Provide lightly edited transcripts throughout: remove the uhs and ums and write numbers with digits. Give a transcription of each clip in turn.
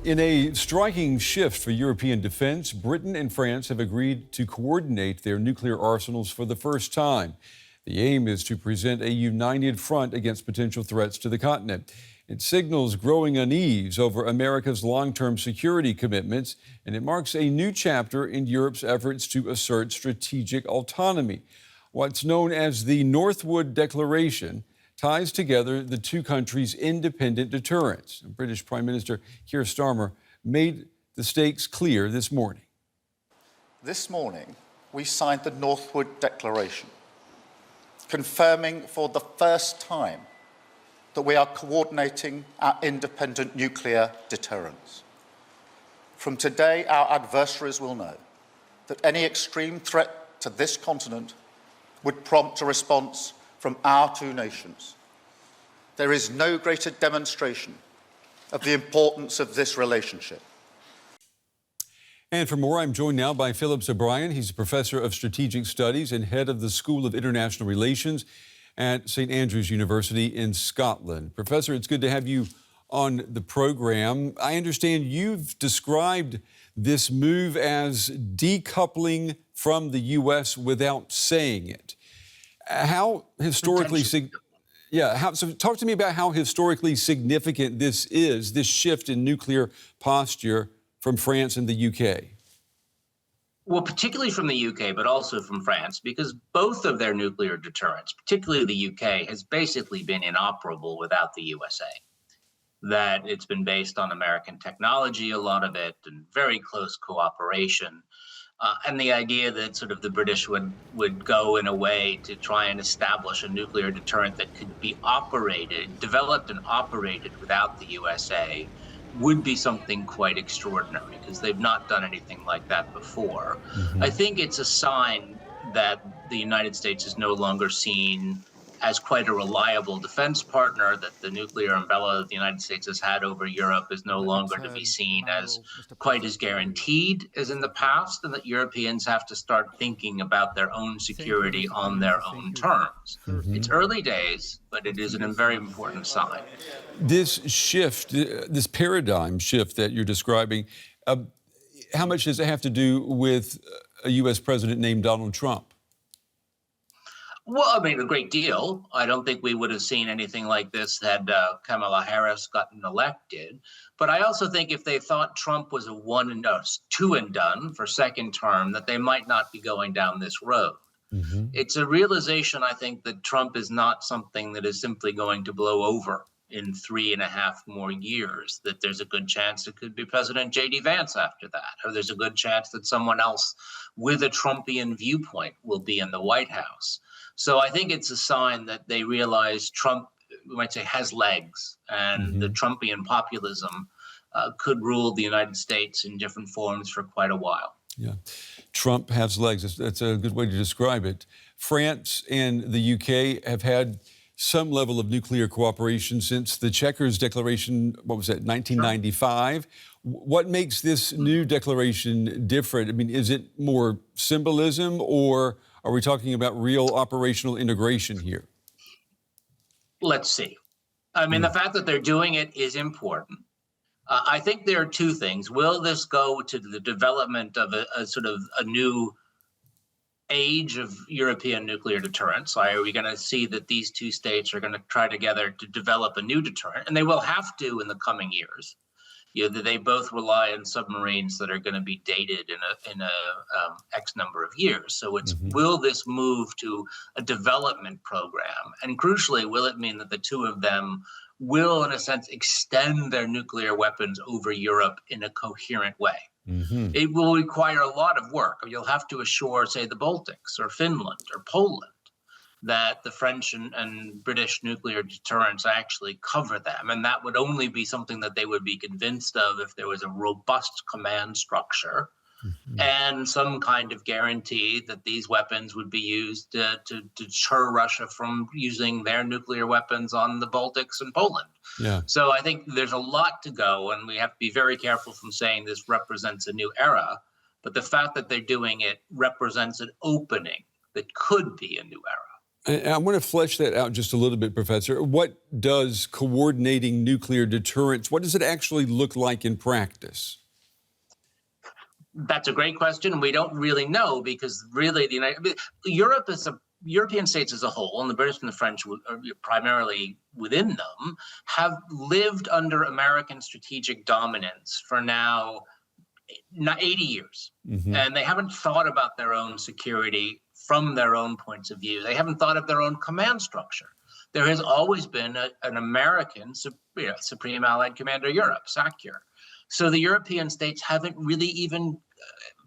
In a striking shift for European defense, Britain and France have agreed to coordinate their nuclear arsenals for the first time. The aim is to present a united front against potential threats to the continent. It signals growing unease over America's long-term security commitments, and it marks a new chapter in Europe's efforts to assert strategic autonomy. What's known as the Northwood Declaration ties together the two countries' independent deterrents. British Prime Minister Keir Starmer made the stakes clear this morning. This morning, we signed the Northwood Declaration, confirming for the first time that we are coordinating our independent nuclear deterrence. From today, our adversaries will know that any extreme threat to this continent would prompt a response from our two nations. There is no greater demonstration of the importance of this relationship. And for more, I'm joined now by Phillips O'Brien. He's a professor of strategic studies and head of the School of International Relations at St. Andrews University in Scotland. Professor, it's good to have you on the program. I understand you've described this move as decoupling from the U.S. without saying it. How historically so talk to me about how historically significant this is, this shift in nuclear posture from France and the UK. Well, particularly from the UK, but also from France, because both of their nuclear deterrents, particularly the UK, has basically been inoperable without the USA. That it's been based on American technology, a lot of it, and very close cooperation. And the idea that sort of the British would go in a way to try and establish a nuclear deterrent that could be developed and operated without the USA would be something quite extraordinary, because they've not done anything like that before. I think it's a sign that the United States is no longer seen as quite a reliable defense partner, that the nuclear umbrella that the United States has had over Europe is no longer to be seen as quite as guaranteed as in the past, and that Europeans have to start thinking about their own security on their own terms. It's early days, but it is a very important sign. This shift, this paradigm shift that you're describing, how much does it have to do with a U.S. president named Donald Trump? Well, I mean, a great deal. I don't think we would have seen anything like this had Kamala Harris gotten elected. But I also think if they thought Trump was a two and done for second term, that they might not be going down this road. It's a realization, I think, that Trump is not something that is simply going to blow over in 3.5 more years, that there's a good chance it could be President J.D. Vance after that, or there's a good chance that someone else with a Trumpian viewpoint will be in the White House. So I think it's a sign that they realize Trump, we might say, has legs, and the Trumpian populism could rule the United States in different forms for quite a while. Yeah, Trump has legs. That's a good way to describe it. France and the UK have had some level of nuclear cooperation since the Chequers Declaration, 1995. What makes this new declaration different? I mean, is it more symbolism, or are we talking about real operational integration here? Let's see. I mean, the fact that they're doing it is important. I think there are two things. Will this go to the development of a sort of a new age of European nuclear deterrence? Are we going to see that these two states are going to try together to develop a new deterrent? And they will have to in the coming years. They both rely on submarines that are going to be dated in a X number of years. So it's will this move to a development program? And crucially, will it mean that the two of them will, in a sense, extend their nuclear weapons over Europe in a coherent way? It will require a lot of work. You'll have to assure, say, the Baltics or Finland or Poland that the French and British nuclear deterrents actually cover them. And that would only be something that they would be convinced of if there was a robust command structure and some kind of guarantee that these weapons would be used to deter Russia from using their nuclear weapons on the Baltics and Poland. So I think there's a lot to go, and we have to be very careful from saying this represents a new era. But the fact that they're doing it represents an opening that could be a new era. I want to flesh that out just a little bit, Professor. What does coordinating nuclear deterrence, what does it actually look like in practice? That's a great question. We don't really know because really European states as a whole, and the British and the French primarily within them, have lived under American strategic dominance for now 80 years. Mm-hmm. And they haven't thought about their own security from their own points of view. They haven't thought of their own command structure. There has always been an American Supreme Allied Commander Europe, SACEUR. So the European states haven't really even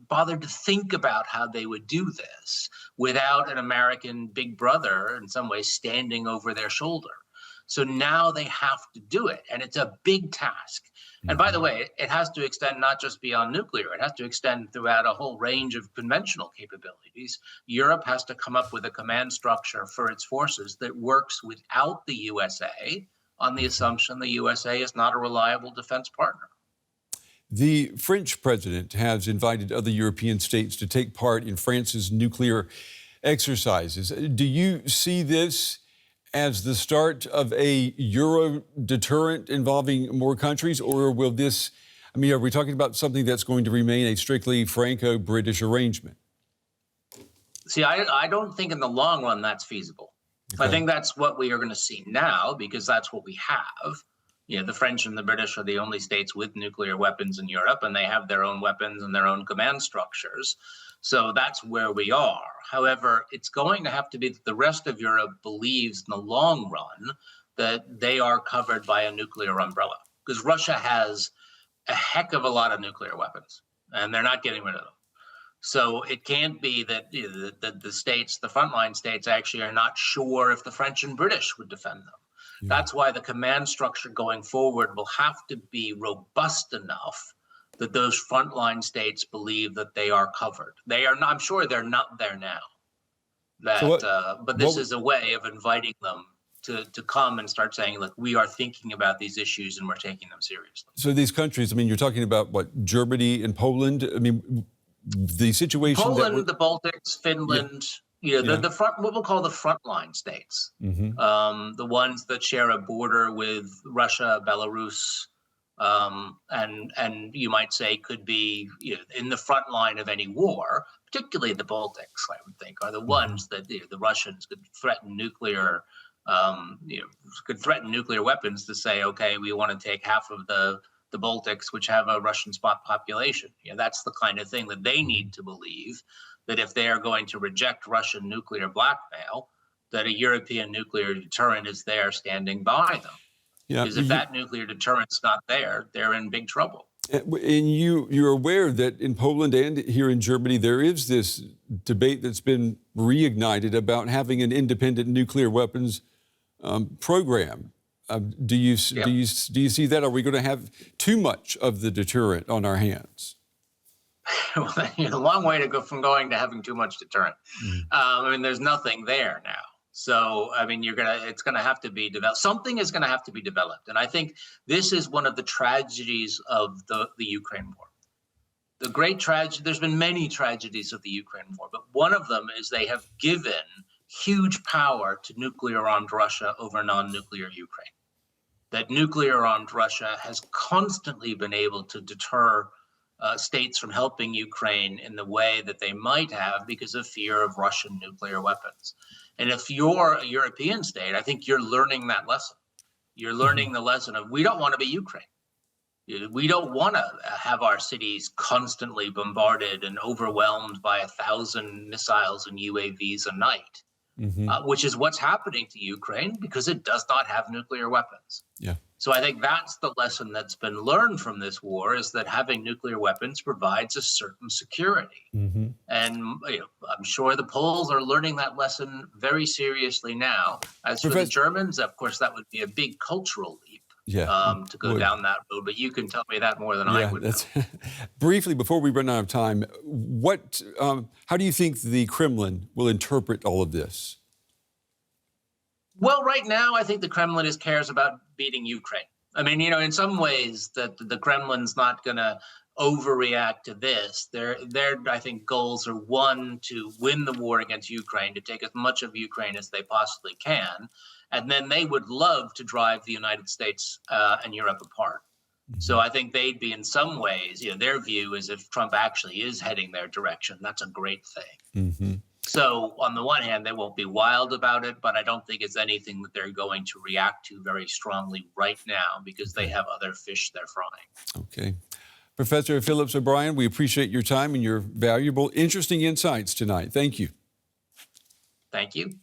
bothered to think about how they would do this without an American big brother in some way standing over their shoulder. So now they have to do it, and it's a big task. And by the way, it has to extend not just beyond nuclear, it has to extend throughout a whole range of conventional capabilities. Europe has to come up with a command structure for its forces that works without the USA on the assumption the USA is not a reliable defense partner. The French president has invited other European states to take part in France's nuclear exercises. Do you see this as the start of a Euro deterrent involving more countries, or will this, are we talking about something that's going to remain a strictly Franco-British arrangement? See, I don't think in the long run that's feasible. Okay. I think that's what we are going to see now because that's what we have. The French and the British are the only states with nuclear weapons in Europe, and they have their own weapons and their own command structures. So that's where we are. However, it's going to have to be that the rest of Europe believes in the long run that they are covered by a nuclear umbrella, because Russia has a heck of a lot of nuclear weapons, and they're not getting rid of them. So it can't be that the states, the frontline states, actually are not sure if the French and British would defend them. Yeah. That's why the command structure going forward will have to be robust enough that those frontline states believe that they are covered. They are not, I'm sure they're not there now. But this is a way of inviting them to come and start saying, look, we are thinking about these issues and we're taking them seriously. So these countries, you're talking about what, Germany and Poland? The situation Poland, the Baltics, Finland, the front, what we'll call the frontline states, the ones that share a border with Russia, Belarus, and you might say could be in the front line of any war, particularly the Baltics, I would think, are the ones that the Russians could threaten nuclear, weapons to say, okay, we want to take half of the Baltics, which have a Russian spot population. That's the kind of thing that they need to believe, that if they are going to reject Russian nuclear blackmail, that a European nuclear deterrent is there standing by them. Because if that nuclear deterrent's not there, they're in big trouble. And you're aware that in Poland and here in Germany, there is this debate that's been reignited about having an independent nuclear weapons program. Do you see that? Are we going to have too much of the deterrent on our hands? Well, a long way to go from going to having too much deterrent. There's nothing there now. So, it's going to have to be developed. Something is going to have to be developed. And I think this is one of the tragedies of the Ukraine war. The great tragedy, there's been many tragedies of the Ukraine war, but one of them is they have given huge power to nuclear-armed Russia over non-nuclear Ukraine. That nuclear-armed Russia has constantly been able to deter states from helping Ukraine in the way that they might have because of fear of Russian nuclear weapons. And if you're a European state, I think you're learning that lesson. You're learning the lesson of we don't want to be Ukraine. We don't want to have our cities constantly bombarded and overwhelmed by 1,000 missiles and UAVs a night, which is what's happening to Ukraine because it does not have nuclear weapons. Yeah. So I think that's the lesson that's been learned from this war, is that having nuclear weapons provides a certain security. And I'm sure the Poles are learning that lesson very seriously now. As for the Germans, of course, that would be a big cultural leap to go down that road. But you can tell me that more than I would know. Briefly, before we run out of time, how do you think the Kremlin will interpret all of this? Well, right now, I think the Kremlin cares about beating Ukraine. In some ways, that the Kremlin's not going to overreact to this. Their I think goals are, one, to win the war against Ukraine, to take as much of Ukraine as they possibly can, and then they would love to drive the United States and Europe apart. So I think they'd be, in some ways, their view is, if Trump actually is heading their direction, that's a great thing. So on the one hand, they won't be wild about it, but I don't think it's anything that they're going to react to very strongly right now, because they have other fish they're frying. Okay. Professor Phillips O'Brien, we appreciate your time and your valuable, interesting insights tonight. Thank you. Thank you.